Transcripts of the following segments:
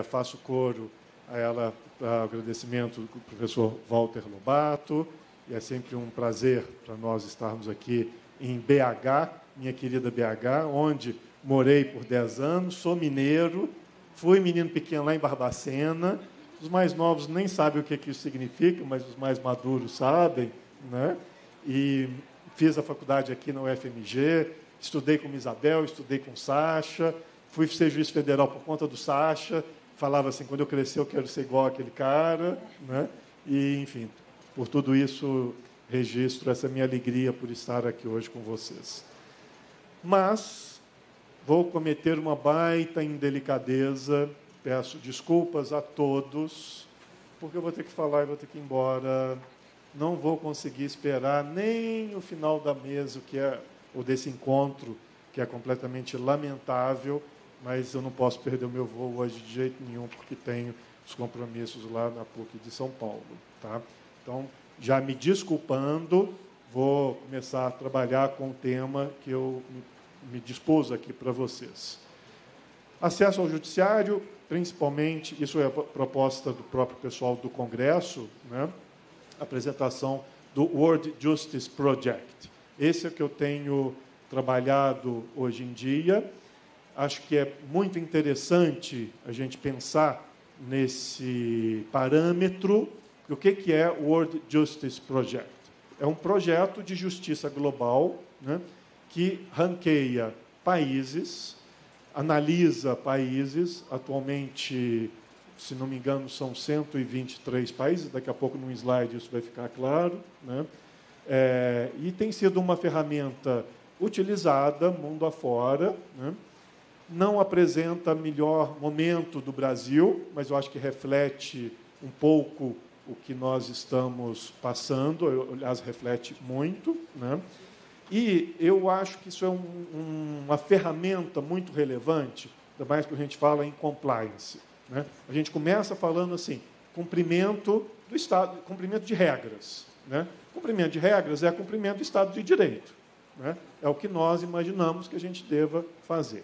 faço coro a ela para agradecimento do professor Walter Lobato, e é sempre um prazer para nós estarmos aqui em BH, minha querida BH, onde morei por 10 anos, sou mineiro, fui menino pequeno lá em Barbacena. Os mais novos nem sabem o que isso significa, mas os mais maduros sabem, né? E fiz a faculdade aqui na UFMG, estudei com Isabel, estudei com Sacha, fui ser juiz federal por conta do Sacha, falava assim, quando eu crescer eu quero ser igual àquele cara, né? E, enfim, por tudo isso, registro essa minha alegria por estar aqui hoje com vocês. Mas vou cometer uma baita indelicadeza, peço desculpas a todos, porque eu vou ter que falar e vou ter que ir embora. Não vou conseguir esperar nem o final da mesa, ou desse encontro, que é completamente lamentável, mas eu não posso perder o meu voo hoje de jeito nenhum, porque tenho os compromissos lá na PUC de São Paulo. Tá? Então, já me desculpando, vou começar a trabalhar com o tema que eu me dispus aqui para vocês. Acesso ao judiciário, principalmente, isso é a proposta do próprio pessoal do Congresso, né? Apresentação do World Justice Project. Esse é o que eu tenho trabalhado hoje em dia. Acho que é muito interessante a gente pensar nesse parâmetro. O que é o World Justice Project? É um projeto de justiça global, né, que ranqueia países, analisa países. Atualmente, se não me engano, são 123 países. Daqui a pouco, num slide, isso vai ficar claro, né? E tem sido uma ferramenta utilizada mundo afora, né? Não apresenta melhor momento do Brasil, mas eu acho que reflete um pouco o que nós estamos passando, aliás, reflete muito, né? E eu acho que isso é uma ferramenta muito relevante, ainda mais que a gente fala em compliance, né? A gente começa falando assim, cumprimento do Estado, cumprimento de regras, né? Cumprimento de regras é cumprimento do Estado de Direito, né? É o que nós imaginamos que a gente deva fazer.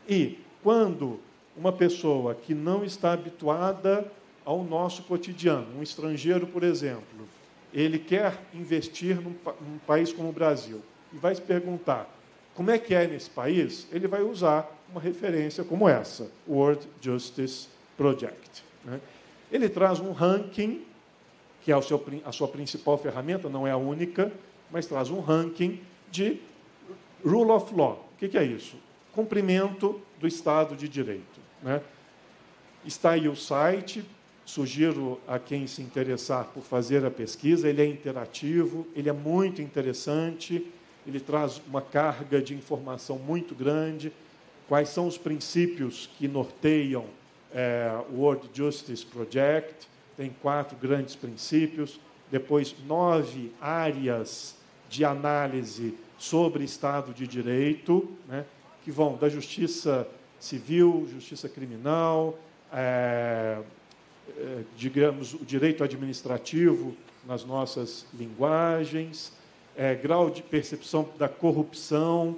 E quando uma pessoa que não está habituada ao nosso cotidiano, um estrangeiro, por exemplo, ele quer investir num país como o Brasil e vai se perguntar como é que é nesse país, ele vai usar uma referência como essa, o World Justice Project, né? Ele traz um ranking, que é a sua principal ferramenta, não é a única, mas traz um ranking de Rule of Law. O que é isso? Cumprimento do Estado de Direito, né? Está aí o site, sugiro a quem se interessar por fazer a pesquisa, ele é interativo, ele é muito interessante, ele traz uma carga de informação muito grande. Quais são os princípios que norteiam o World Justice Project? Tem 4 grandes princípios, depois 9 áreas de análise sobre Estado de Direito, né, que vão da justiça civil, justiça criminal, digamos, o direito administrativo nas nossas linguagens, grau de percepção da corrupção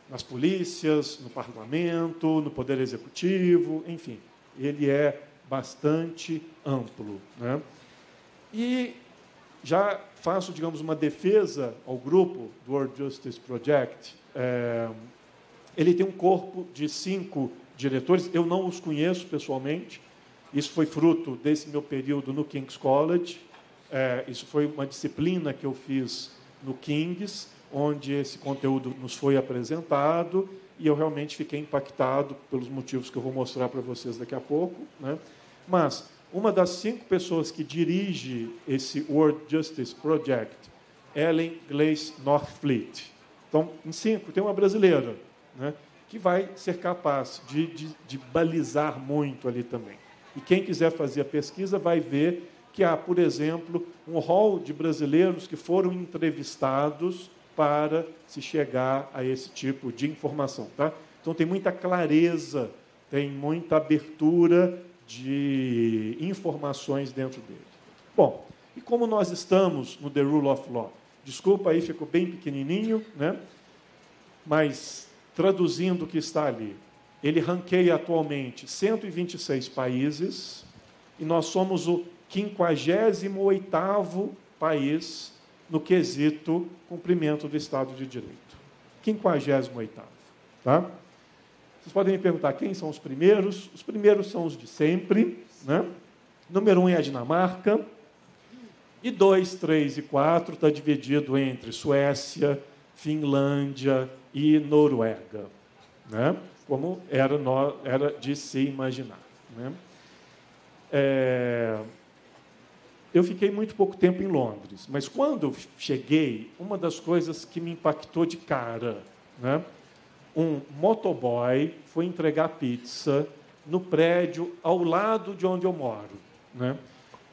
nas polícias, no parlamento, no poder executivo, enfim, ele é bastante amplo, né? E já faço, digamos, uma defesa ao grupo do World Justice Project. Ele tem um corpo de 5 diretores, eu não os conheço pessoalmente, isso foi fruto desse meu período no King's College, isso foi uma disciplina que eu fiz no King's, onde esse conteúdo nos foi apresentado, e eu realmente fiquei impactado pelos motivos que eu vou mostrar para vocês daqui a pouco, né? Mas uma das 5 pessoas que dirige esse World Justice Project, Ellen Glaze Northfleet. Então, em 5, tem uma brasileira, né, que vai ser capaz de balizar muito ali também. E quem quiser fazer a pesquisa vai ver que há, por exemplo, um rol de brasileiros que foram entrevistados para se chegar a esse tipo de informação, tá? Então, tem muita clareza, tem muita abertura de informações dentro dele. Bom, e como nós estamos no The Rule of Law? Desculpa, aí ficou bem pequenininho, né? Mas, traduzindo o que está ali, ele ranqueia atualmente 126 países e nós somos o 58º país no quesito cumprimento do Estado de Direito. 58º, tá? Vocês podem me perguntar quem são os primeiros? Os primeiros são os de sempre, né? Número 1 é a Dinamarca, e 2, 3 e 4 está dividido entre Suécia, Finlândia e Noruega, né? Como era de se imaginar, né? Eu fiquei muito pouco tempo em Londres, mas quando eu cheguei, uma das coisas que me impactou de cara, né? Um motoboy foi entregar pizza no prédio ao lado de onde eu moro, né?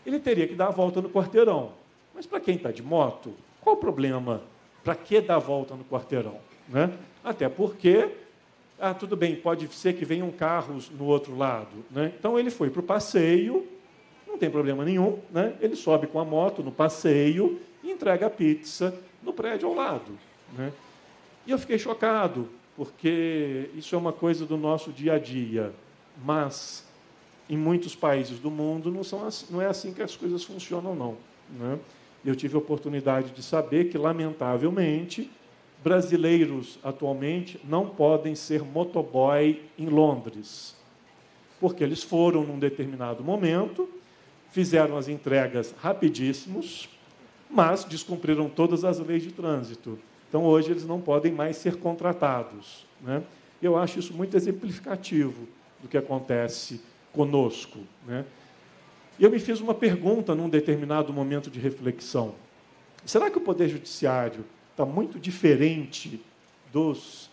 Ele teria que dar a volta no quarteirão. Mas para quem está de moto, qual o problema? Para que dar a volta no quarteirão, né? Até porque, tudo bem, pode ser que venham carros no outro lado, né? Então ele foi para o passeio, não tem problema nenhum, né? Ele sobe com a moto no passeio e entrega a pizza no prédio ao lado, né? E eu fiquei chocado, porque isso é uma coisa do nosso dia a dia, mas em muitos países do mundo não é assim que as coisas funcionam, não, né? Eu tive a oportunidade de saber que, lamentavelmente, brasileiros atualmente não podem ser motoboy em Londres, porque eles foram num determinado momento, fizeram as entregas rapidíssimos, mas descumpriram todas as leis de trânsito. Então, hoje, eles não podem mais ser contratados, né? Eu acho isso muito exemplificativo do que acontece conosco, né? E eu me fiz uma pergunta num determinado momento de reflexão. Será que o Poder Judiciário está muito diferente dos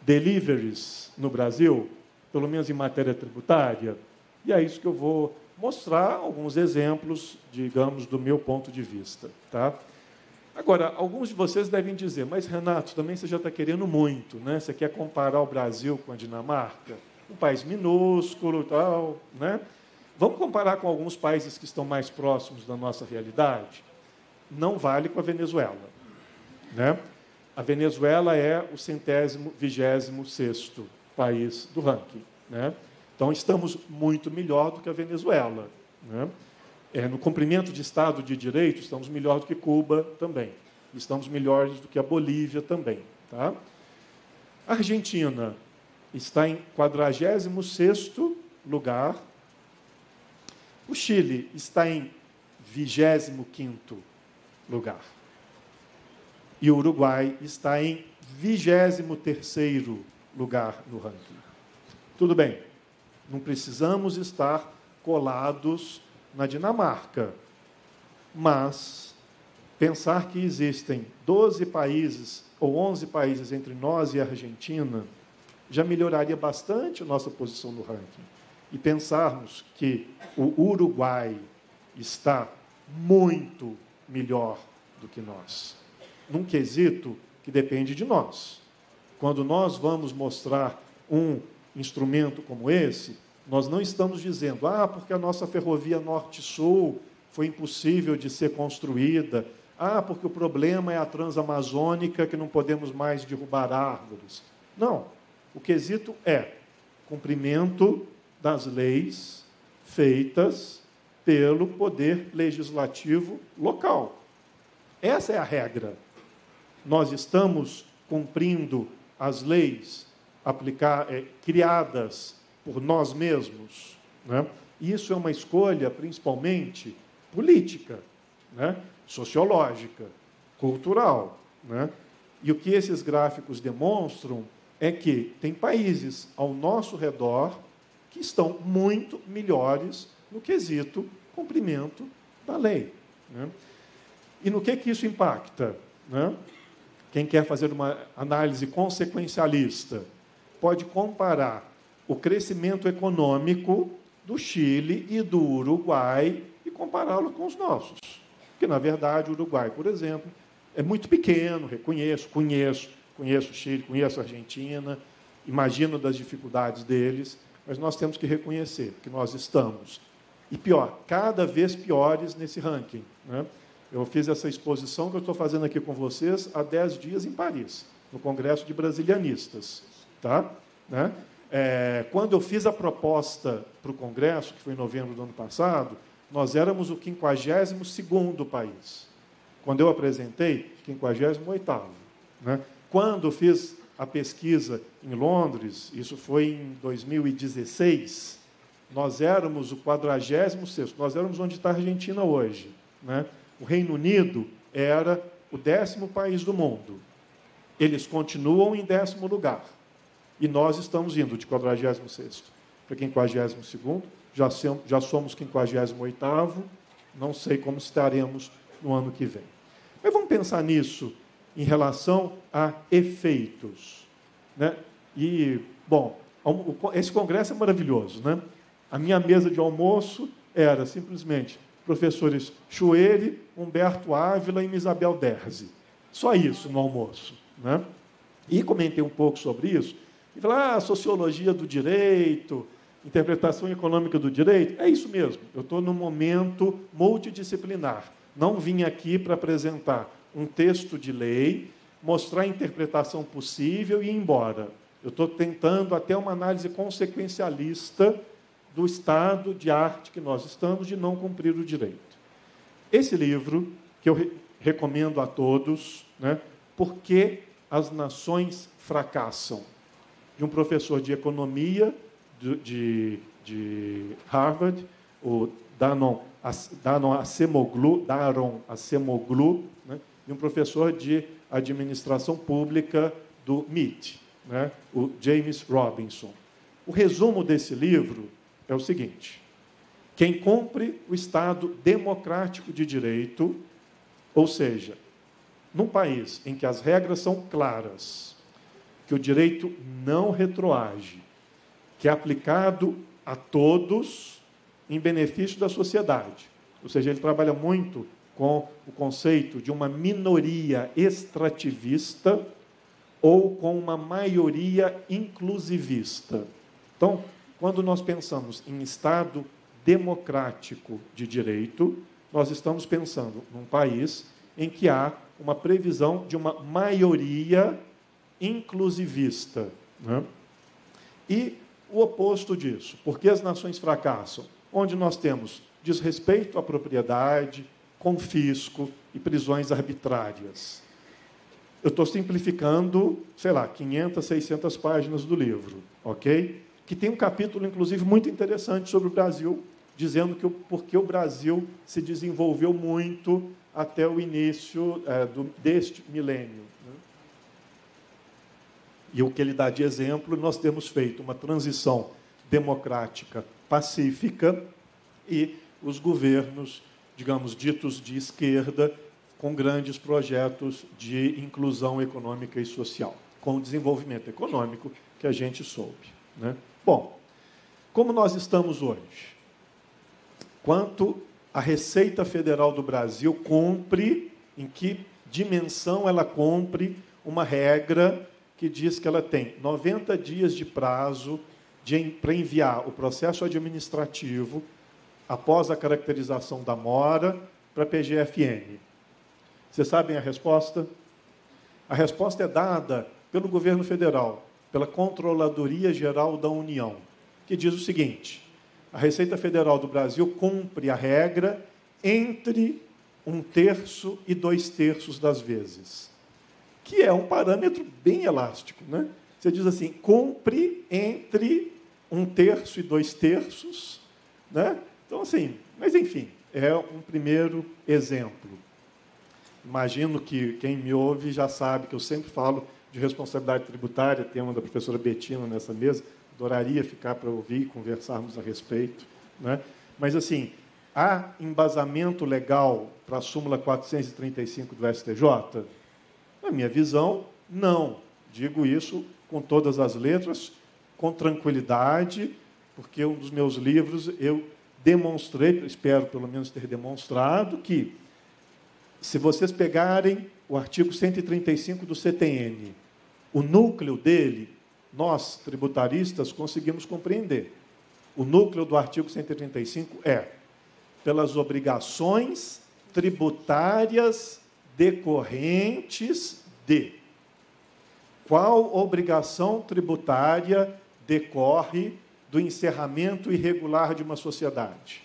deliveries no Brasil, pelo menos em matéria tributária? E é isso que eu vou mostrar alguns exemplos, digamos, do meu ponto de vista, tá? Agora, alguns de vocês devem dizer, mas, Renato, também você já está querendo muito, né? Você quer comparar o Brasil com a Dinamarca? Um país minúsculo, tal, né? Vamos comparar com alguns países que estão mais próximos da nossa realidade? Não vale com a Venezuela, né? A Venezuela é o 126º país do ranking, né? Então, estamos muito melhor do que a Venezuela, né? No cumprimento de Estado de Direito, estamos melhor do que Cuba também. Estamos melhores do que a Bolívia também, tá? A Argentina está em 46º lugar. O Chile está em 25º lugar. E o Uruguai está em 23º lugar no ranking. Tudo bem, não precisamos estar colados na Dinamarca, mas pensar que existem 12 países ou 11 países entre nós e a Argentina já melhoraria bastante a nossa posição no ranking. E pensarmos que o Uruguai está muito melhor do que nós, num quesito que depende de nós. Quando nós vamos mostrar um instrumento como esse, nós não estamos dizendo, porque a nossa ferrovia Norte-Sul foi impossível de ser construída, porque o problema é a Transamazônica, que não podemos mais derrubar árvores. Não. O quesito é cumprimento das leis feitas pelo poder legislativo local. Essa é a regra. Nós estamos cumprindo as leis criadas por nós mesmos, né? Isso é uma escolha, principalmente, política, né? Sociológica, cultural, né? E o que esses gráficos demonstram é que tem países ao nosso redor que estão muito melhores no quesito cumprimento da lei, né? E no que isso impacta, né? Quem quer fazer uma análise consequencialista pode comparar o crescimento econômico do Chile e do Uruguai e compará-lo com os nossos. Porque, na verdade, o Uruguai, por exemplo, é muito pequeno, conheço o Chile, conheço a Argentina, imagino das dificuldades deles, mas nós temos que reconhecer que nós estamos, e pior, cada vez piores nesse ranking, né? Eu fiz essa exposição que eu estou fazendo aqui com vocês há 10 dias em Paris, no Congresso de Brasilianistas, tá? Né? Quando eu fiz a proposta para o Congresso, que foi em novembro do ano passado, nós éramos o 52º país. Quando eu apresentei, 58º. Né? Quando fiz a pesquisa em Londres, isso foi em 2016, nós éramos o 46º, nós éramos onde está a Argentina hoje. Né? O Reino Unido era o 10º país do mundo. Eles continuam em 10º lugar. E nós estamos indo de 46º para 52º, já somos 58º, não sei como estaremos no ano que vem. Mas vamos pensar nisso em relação a efeitos. Né? E, bom, esse congresso é maravilhoso. Né? A minha mesa de almoço era simplesmente professores Chuele, Humberto Ávila e Isabel Derzi. Só isso no almoço. Né? E comentei um pouco sobre isso. E falei, sociologia do direito, interpretação econômica do direito. É isso mesmo, eu estou num momento multidisciplinar. Não vim aqui para apresentar um texto de lei, mostrar a interpretação possível e ir embora. Eu estou tentando até uma análise consequencialista do estado de arte que nós estamos de não cumprir o direito. Esse livro, que eu recomendo a todos, né, Por que as Nações Fracassam, de um professor de economia de Harvard, o Daron Acemoglu, né, e um professor de administração pública do MIT, né, o James Robinson. O resumo desse livro é o seguinte: quem cumpre o Estado democrático de direito, ou seja, num país em que as regras são claras, que o direito não retroage, que é aplicado a todos em benefício da sociedade. Ou seja, ele trabalha muito com o conceito de uma minoria extrativista ou com uma maioria inclusivista. Então, quando nós pensamos em Estado democrático de direito, nós estamos pensando num país em que há uma previsão de uma maioria inclusivista. Né? E o oposto disso, porque as nações fracassam, onde nós temos desrespeito à propriedade, confisco e prisões arbitrárias. Eu estou simplificando, 500, 600 páginas do livro, ok? Que tem um capítulo, inclusive, muito interessante sobre o Brasil, dizendo que porque o Brasil se desenvolveu muito até o início deste milênio. Né? E o que ele dá de exemplo, nós temos feito uma transição democrática pacífica e os governos, digamos, ditos de esquerda, com grandes projetos de inclusão econômica e social, com o desenvolvimento econômico que a gente soube. Né? Bom, como nós estamos hoje? Quanto a Receita Federal do Brasil cumpre, em que dimensão ela cumpre uma regra que diz que ela tem 90 dias de prazo para enviar o processo administrativo após a caracterização da mora para a PGFN. Vocês sabem a resposta? A resposta é dada pelo governo federal, pela Controladoria Geral da União, que diz o seguinte: a Receita Federal do Brasil cumpre a regra entre 1/3 e 2/3 das vezes, que é um parâmetro bem elástico. Né? Você diz assim, cumpre entre 1/3 e 2/3. Né? Então, assim, mas enfim, é um primeiro exemplo. Imagino que quem me ouve já sabe que eu sempre falo de responsabilidade tributária, tema da professora Betina nessa mesa, adoraria ficar para ouvir e conversarmos a respeito. Né? Mas, assim, há embasamento legal para a súmula 435 do STJ? Na minha visão, não. Digo isso com todas as letras, com tranquilidade, porque um dos meus livros eu demonstrei, espero pelo menos ter demonstrado, que se vocês pegarem o artigo 135 do CTN, o núcleo dele, nós, tributaristas, conseguimos compreender. O núcleo do artigo 135 é pelas obrigações tributárias decorrentes de. Qual obrigação tributária decorre do encerramento irregular de uma sociedade?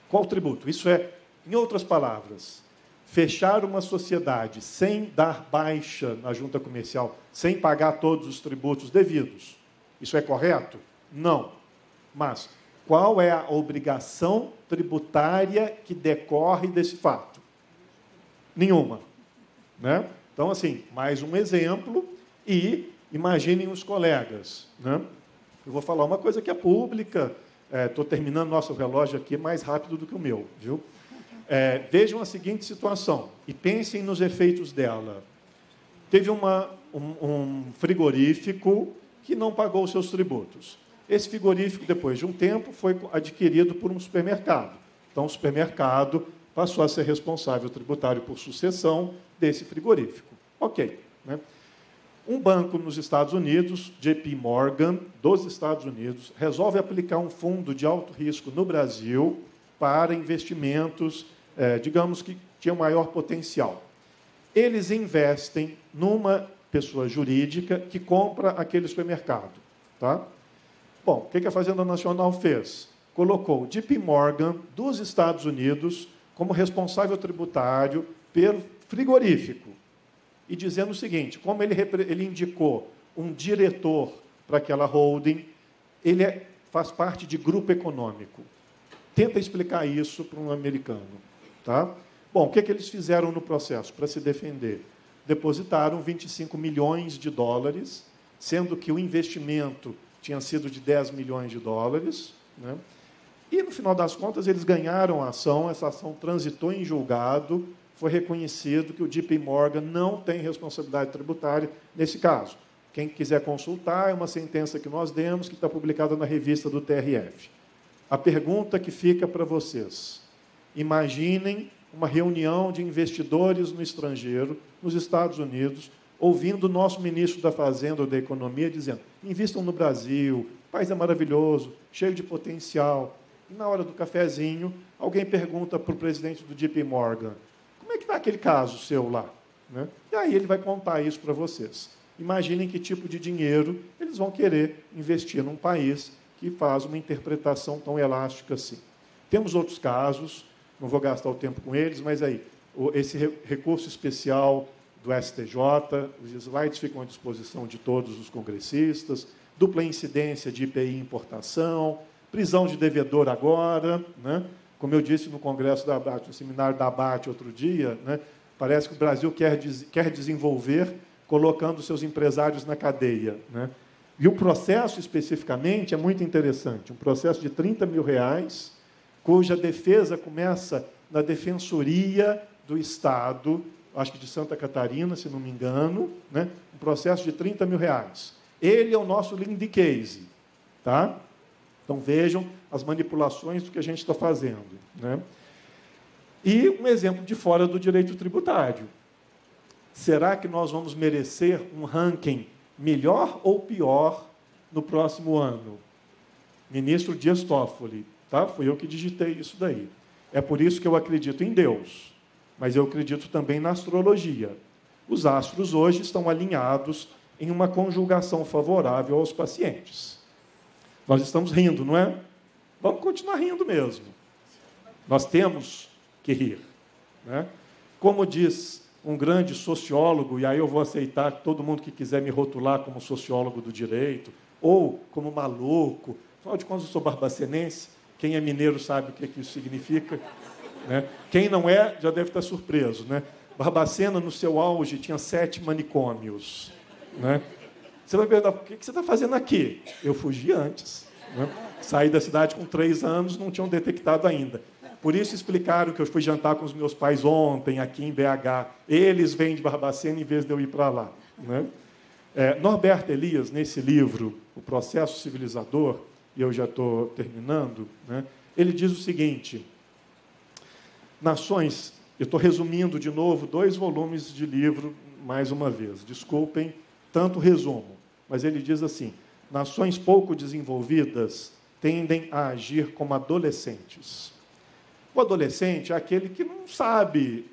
Qual tributo? Isso é, em outras palavras, fechar uma sociedade sem dar baixa na junta comercial, sem pagar todos os tributos devidos. Isso é correto? Não. Mas qual é a obrigação tributária que decorre desse fato? Nenhuma. Né? Então, assim, mais um exemplo e imaginem os colegas. Né? Eu vou falar uma coisa que é pública, estou terminando nosso relógio aqui mais rápido do que o meu, viu? Vejam a seguinte situação e pensem nos efeitos dela. Teve um frigorífico que não pagou os seus tributos. Esse frigorífico, depois de um tempo, foi adquirido por um supermercado. Então, o supermercado passou a ser responsável tributário por sucessão desse frigorífico. Ok. Né? Um banco nos Estados Unidos, JP Morgan, dos Estados Unidos, resolve aplicar um fundo de alto risco no Brasil para investimentos, digamos que tinham maior potencial. Eles investem numa pessoa jurídica que compra aquele supermercado. Tá? Bom, o que a Fazenda Nacional fez? Colocou o JP Morgan dos Estados Unidos como responsável tributário pelo frigorífico. E dizendo o seguinte, como ele indicou um diretor para aquela holding, ele faz parte de grupo econômico. Tenta explicar isso para um americano. Tá? Bom, o que eles fizeram no processo para se defender? Depositaram 25 milhões de dólares, sendo que o investimento tinha sido de 10 milhões de dólares. Né? E, no final das contas, eles ganharam a ação, essa ação transitou em julgado, foi reconhecido que o JP Morgan não tem responsabilidade tributária nesse caso. Quem quiser consultar, é uma sentença que nós demos, que está publicada na revista do TRF. A pergunta que fica para vocês: imaginem uma reunião de investidores no estrangeiro, nos Estados Unidos, ouvindo o nosso ministro da Fazenda ou da Economia dizendo: invistam no Brasil, o país é maravilhoso, cheio de potencial. E na hora do cafezinho, alguém pergunta para o presidente do JP Morgan: como é que está aquele caso seu lá? Né? E aí ele vai contar isso para vocês. Imaginem que tipo de dinheiro eles vão querer investir num país que faz uma interpretação tão elástica assim. Temos outros casos, não vou gastar o tempo com eles, mas aí, esse recurso especial do STJ, os slides ficam à disposição de todos os congressistas, dupla incidência de IPI importação, prisão de devedor agora, né? Como eu disse no Congresso da ABAT, no seminário da ABAT outro dia, né? Parece que o Brasil quer desenvolver colocando seus empresários na cadeia. Né? E o processo, especificamente, é muito interessante. Um processo de R$30 mil, cuja defesa começa na Defensoria do Estado, acho que de Santa Catarina, se não me engano, né? Um processo de R$30 mil. Ele é o nosso Lindy Case. Tá? Então, vejam as manipulações do que a gente está fazendo. Né? E um exemplo de fora do direito tributário. Será que nós vamos merecer um ranking melhor ou pior no próximo ano? Ministro Dias Toffoli, tá? Fui eu que digitei isso daí. É por isso que eu acredito em Deus, mas eu acredito também na astrologia. Os astros hoje estão alinhados em uma conjugação favorável aos pacientes. Nós estamos rindo, não é? Vamos continuar rindo mesmo. Nós temos que rir. Né? Como diz um grande sociólogo, e aí eu vou aceitar todo mundo que quiser me rotular como sociólogo do direito, ou como maluco. Afinal de contas, eu sou barbacenense, quem é mineiro sabe o que isso significa. Né? Quem não é, já deve estar surpreso. Né? Barbacena, no seu auge, tinha 7 manicômios. Né? Você vai perguntar, o que você está fazendo aqui? Eu fugi antes. Né? Saí da cidade com 3 anos, não tinham detectado ainda. Por isso explicaram que eu fui jantar com os meus pais ontem, aqui em BH. Eles vêm de Barbacena em vez de eu ir para lá. Né? Norberto Elias, nesse livro, O Processo Civilizador, e eu já estou terminando, né? Ele diz o seguinte: nações, eu estou resumindo de novo 2 volumes de livro, mais uma vez, desculpem tanto resumo, mas ele diz assim: nações pouco desenvolvidas tendem a agir como adolescentes. O adolescente é aquele que não sabe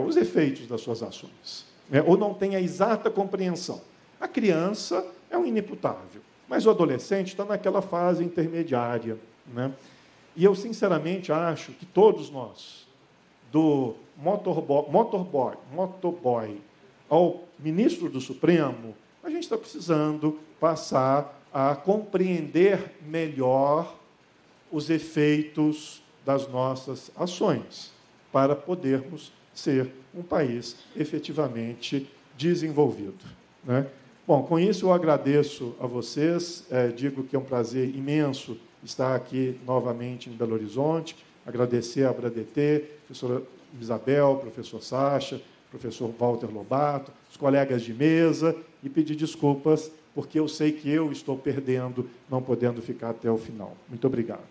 os efeitos das suas ações, né? Ou não tem a exata compreensão. A criança é um inimputável. Mas o adolescente está naquela fase intermediária, né? E eu, sinceramente, acho que todos nós, do motoboy ao ministro do Supremo, a gente está precisando passar a compreender melhor os efeitos das nossas ações, para podermos ser um país efetivamente desenvolvido, né? Bom, com isso eu agradeço a vocês, digo que é um prazer imenso estar aqui novamente em Belo Horizonte, agradecer a Abradetê, professora Isabel, professor Sacha, professor Walter Lobato, os colegas de mesa, e pedir desculpas, porque eu sei que eu estou perdendo, não podendo ficar até o final. Muito obrigado.